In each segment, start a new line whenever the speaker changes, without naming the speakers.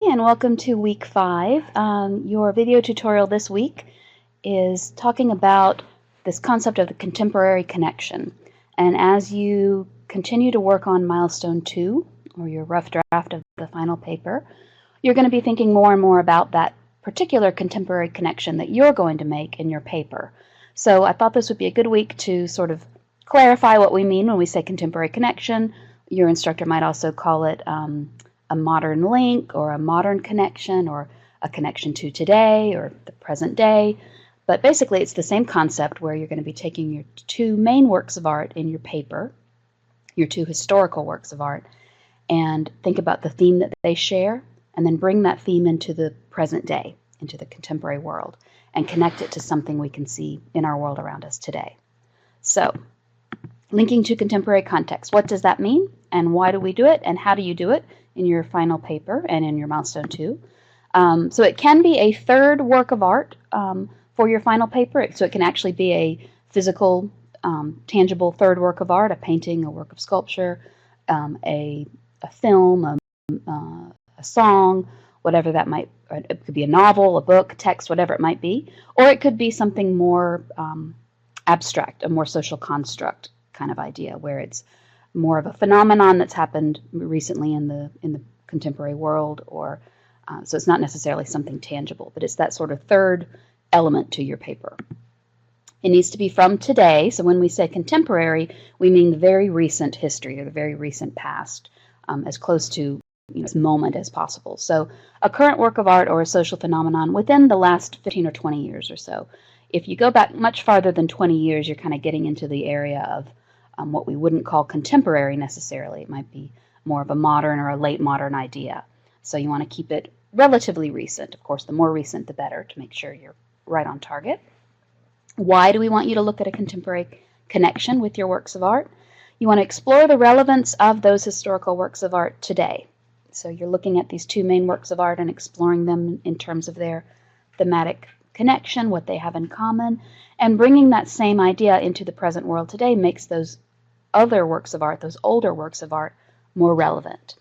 And welcome to week 5. Your video tutorial this week is talking about this concept of the contemporary connection. And as you continue to work on milestone 2, or your rough draft of the final paper, you're going to be thinking more and more about that particular contemporary connection that you're going to make in your paper. So I thought this would be a good week to sort of clarify what we mean when we say contemporary connection. Your instructor might also call it a modern link or a modern connection or a connection to today or the present day. But basically it's the same concept where you're going to be taking your two main works of art in your paper, your two historical works of art, and think about the theme that they share, and then bring that theme into the present day, into the contemporary world, and connect it to something we can see in our world around us today. So, linking to contemporary context. What does that mean? And why do we do it? And how do you do it in your final paper and in your milestone 2? So it can be a third work of art for your final paper. So it can actually be a physical, tangible third work of art, a painting, a work of sculpture, a film, a song, whatever that might, it could be a novel, a book, text, whatever it might be, or it could be something more abstract, a more social construct kind of idea, where it's more of a phenomenon that's happened recently in the contemporary world, or so it's not necessarily something tangible, but it's that sort of third element to your paper. It needs to be from today, so when we say contemporary, we mean the very recent history or the very recent past, as close to this moment as possible. So a current work of art or a social phenomenon within the last 15 or 20 years or so. If you go back much farther than 20 years, you're kind of getting into the area of what we wouldn't call contemporary necessarily. It might be more of a modern or a late modern idea. So you want to keep it relatively recent. Of course, the more recent, the better, to make sure you're right on target. Why do we want you to look at a contemporary connection with your works of art? You want to explore the relevance of those historical works of art today. So you're looking at these two main works of art and exploring them in terms of their thematic connection, what they have in common, and bringing that same idea into the present world today makes those other works of art, those older works of art, more relevant.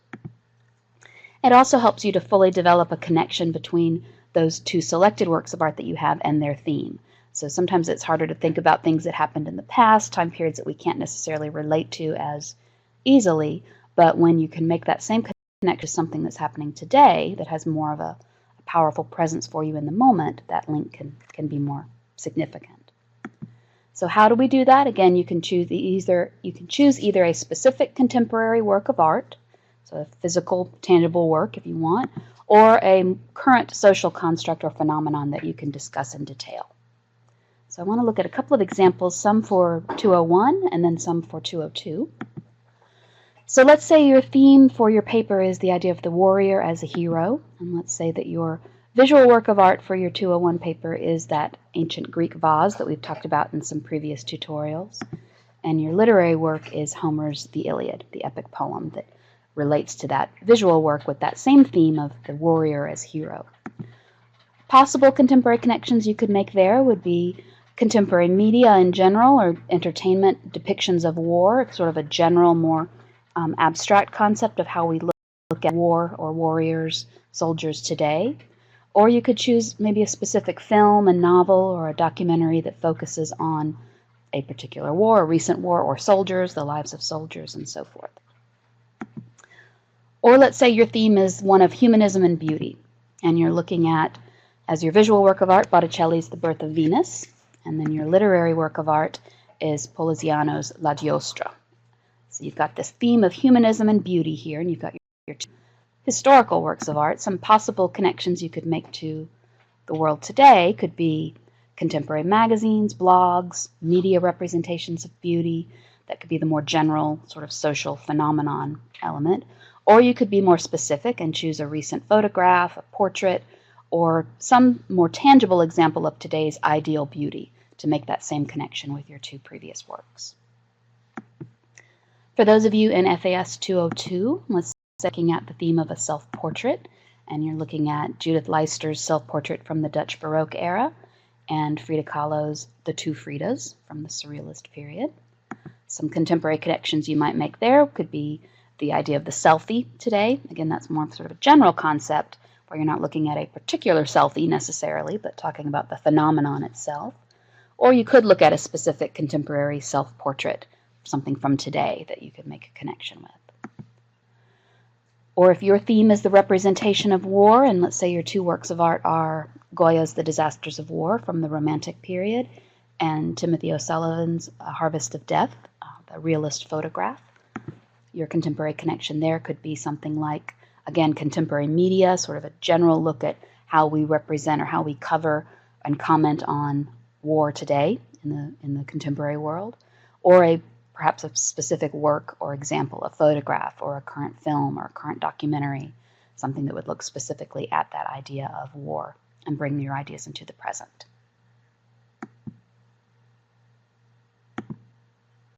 It also helps you to fully develop a connection between those two selected works of art that you have and their theme. So sometimes it's harder to think about things that happened in the past, time periods that we can't necessarily relate to as easily, but when you can make that same connection to something that's happening today that has more of a powerful presence for you in the moment, that link can be more significant. So how do we do that? Again, you can choose either a specific contemporary work of art, so a physical, tangible work if you want, or a current social construct or phenomenon that you can discuss in detail. So I want to look at a couple of examples, some for 201 and then some for 202. So let's say your theme for your paper is the idea of the warrior as a hero, and let's say that your visual work of art for your 201 paper is that ancient Greek vase that we've talked about in some previous tutorials, and your literary work is Homer's The Iliad, the epic poem that relates to that visual work with that same theme of the warrior as hero. Possible contemporary connections you could make there would be contemporary media in general, or entertainment depictions of war, sort of a general, more abstract concept of how we look at war or warriors, soldiers today. Or you could choose maybe a specific film, a novel, or a documentary that focuses on a particular war, a recent war, or soldiers, the lives of soldiers, and so forth. Or let's say your theme is one of humanism and beauty, and you're looking at, as your visual work of art, Botticelli's The Birth of Venus, and then your literary work of art is Poliziano's La Giostra. So you've got this theme of humanism and beauty here, and you've got your two historical works of art. Some possible connections you could make to the world today could be contemporary magazines, blogs, media representations of beauty. That could be the more general sort of social phenomenon element. Or you could be more specific and choose a recent photograph, a portrait, or some more tangible example of today's ideal beauty to make that same connection with your two previous works. For those of you in FAS 202, let's be looking at the theme of a self-portrait, and you're looking at Judith Leister's self-portrait from the Dutch Baroque era and Frida Kahlo's The Two Fridas from the Surrealist period. Some contemporary connections you might make there could be the idea of the selfie today. Again, that's more sort of a general concept where you're not looking at a particular selfie necessarily, but talking about the phenomenon itself. Or you could look at a specific contemporary self-portrait, something from today that you could make a connection with. Or if your theme is the representation of war, and let's say your two works of art are Goya's The Disasters of War from the Romantic period and Timothy O'Sullivan's A Harvest of Death, the realist photograph, your contemporary connection there could be something like, again, contemporary media, sort of a general look at how we represent or how we cover and comment on war today in the contemporary world, or perhaps a specific work or example, a photograph or a current film or a current documentary, something that would look specifically at that idea of war and bring your ideas into the present.